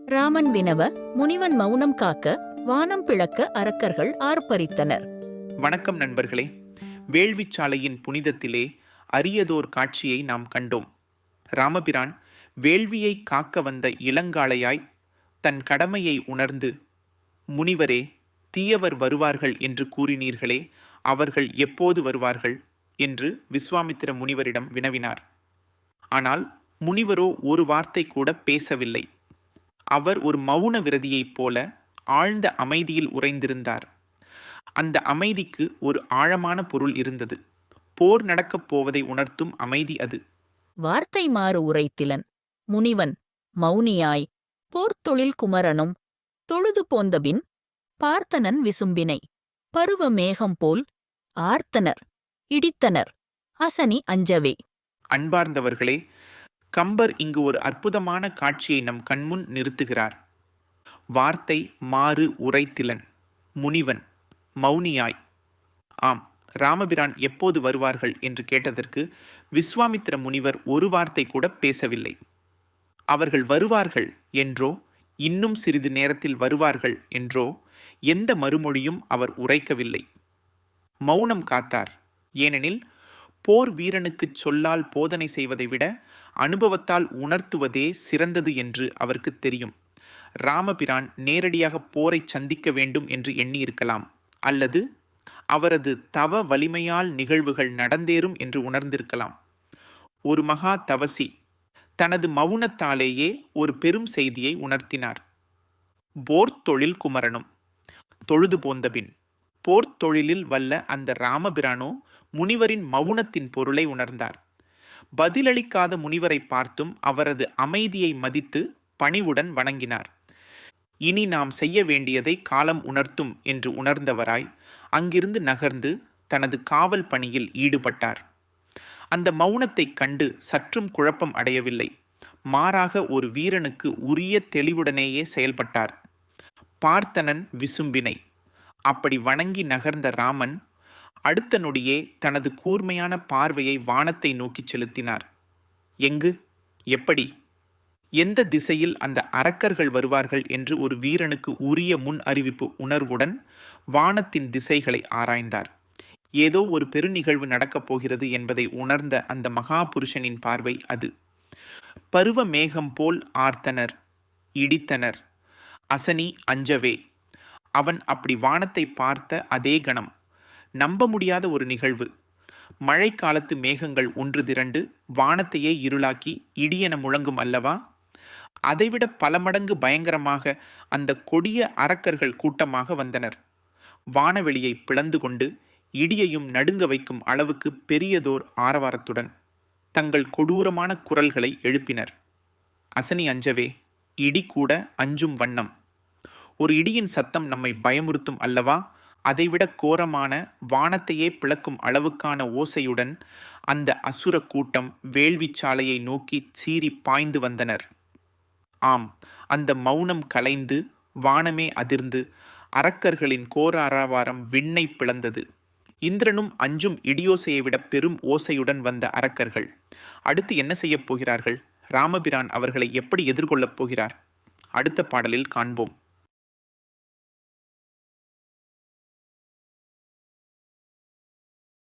ராமன் வினவ, முனிவன் மௌனம் காக்க, வானம் பிளக்க அரக்கர்கள் ஆர்ப்பரித்தனர். வணக்கம் நண்பர்களே. வேள்விச்சாலையின் புனிதத்திலே அரியதோர் காட்சியை நாம் கண்டோம். ராமபிரான் வேள்வியை காக்க வந்த இளங்காளையாய் தன் கடமையை உணர்ந்து, முனிவரே, தீயவர் வருவார்கள் என்று கூறினீர்களே, அவர்கள் எப்போது வருவார்கள் என்று விஸ்வாமித்திர முனிவரிடம் வினவினார். ஆனால் முனிவரோ ஒரு வார்த்தை கூட பேசவில்லை. அவர் ஒரு மௌன விரதியைப் போல ஆழ்ந்த அமைதியில் உறைந்திருந்தார். அந்த அமைதிக்கு ஒரு ஆழமான பொருள் இருந்தது. போர் நடக்கப் போவதை உணர்த்தும் அமைதி அது. வார்த்தை மாறு உரைத்திலன் முனிவன் மௌனியாய் போர்த்தொழில் குமரனும் தொழுது போந்தபின் பார்த்தனன் விசும்பினை பருவ மேகம் போல் ஆர்த்தனர் இடித்தனர் அசனி அஞ்சவே. அன்பார்ந்தவர்களே, கம்பர் இங்கு ஒரு அற்புதமான காட்சியை நம் கண்முன் நிறுத்துகிறார். வார்த்தை மாறு உரைத்திலன் முனிவன் மௌனியாய். ஆம், ராமபிரான் எப்போது வருவார்கள் என்று கேட்டதற்கு விஸ்வாமித்திர முனிவர் ஒரு வார்த்தை கூட பேசவில்லை. அவர்கள் வருவார்கள் என்றோ, இன்னும் சிறிது நேரத்தில் வருவார்கள் என்றோ எந்த மறுமொழியும் அவர் உரைக்கவில்லை. மௌனம் காத்தார். ஏனெனில் போர் வீரனுக்குச் சொல்லால் போதனை செய்வதை விட அனுபவத்தால் உணர்த்துவதே சிறந்தது என்று அவருக்கு தெரியும். ராமபிரான் நேரடியாக போரை சந்திக்க வேண்டும் என்று எண்ணியிருக்கலாம், அல்லது அவரது தவ வலிமையால் நிகழ்வுகள் நடந்தேறும் என்று உணர்ந்திருக்கலாம். ஒரு மகா தவசி தனது மௌனத்தாலேயே ஒரு பெரும் செய்தியை உணர்த்தினார். போர்த்தொழில் குமரனும் தொழுது போந்தபின். போர்த்தொழிலில் வல்ல அந்த ராமபிரானோ முனிவரின் மௌனத்தின் பொருளை உணர்ந்தார். பதிலளிக்காத முனிவரை பார்த்தும் அவரது அமைதியை மதித்து பணிவுடன் வணங்கினார். இனி நாம் செய்ய வேண்டியதை காலம் உணர்த்தும் என்று உணர்ந்தவராய் அங்கிருந்து நகர்ந்து தனது காவல் பணியில் ஈடுபட்டார். அந்த மௌனத்தைக் கண்டு சற்றும் குழப்பம் அடையவில்லை. மாறாக ஒரு வீரனுக்கு உரிய தெளிவுடனேயே செயல்பட்டார். பார்த்தனன் விசும்பினை. அப்படி வணங்கி நகர்ந்த ராமன் அடுத்த நொடியே தனது கூர்மையான பார்வையை வானத்தை நோக்கி செலுத்தினார். எங்கு, எப்படி, எந்த திசையில் அந்த அரக்கர்கள் வருவார்கள் என்று ஒரு வீரனுக்கு உரிய முன் அறிவிப்பு உணர்வுடன் வானத்தின் திசைகளை ஆராய்ந்தார். ஏதோ ஒரு பெருநிகழ்வு நடக்கப் போகிறது என்பதை உணர்ந்த அந்த மகா புருஷனின் பார்வை அது. பருவ மேகம் போல் ஆர்த்தனர் இடித்தனர் அசனி அஞ்சவே. அவன் அப்படி வானத்தை பார்த்த அதே கணம் நம்ப முடியாத ஒரு நிகழ்வு. மழைக்காலத்து மேகங்கள் ஒன்று திரண்டு வானத்தையே இருளாக்கி இடியென முழங்கும் அல்லவா? அதைவிட பல மடங்கு பயங்கரமாக அந்த கொடிய அரக்கர்கள் கூட்டமாக வந்தனர். வானவெளியை பிளந்து கொண்டு இடியையும் நடுங்க வைக்கும் அளவுக்கு பெரியதோர் ஆரவாரத்துடன் தங்கள் கொடூரமான குரல்களை எழுப்பினர். அசனி அஞ்சவே, இடி கூட அஞ்சும் வண்ணம். ஒரு இடியின் சத்தம் நம்மை பயமுறுத்தும் அல்லவா? அதைவிட கோரமான வானத்தையே பிளக்கும் அளவுக்கான ஓசையுடன் அந்த அசுர கூட்டம் வேள்விச்சாலையை நோக்கி சீறி பாய்ந்து வந்தனர். ஆம், அந்த மௌனம் கலைந்து வானமே அதிர்ந்து அரக்கர்களின் கோர ஆரவாரம் விண்ணை பிளந்தது. இந்திரனும் அஞ்சும் இடியோசையை விட பெரும் ஓசையுடன் வந்த அரக்கர்கள் அடுத்து என்ன செய்யப் போகிறார்கள்? ராமபிரான் அவர்களை எப்படி எதிர்கொள்ளப் போகிறார்? அடுத்த பாடலில் காண்போம்.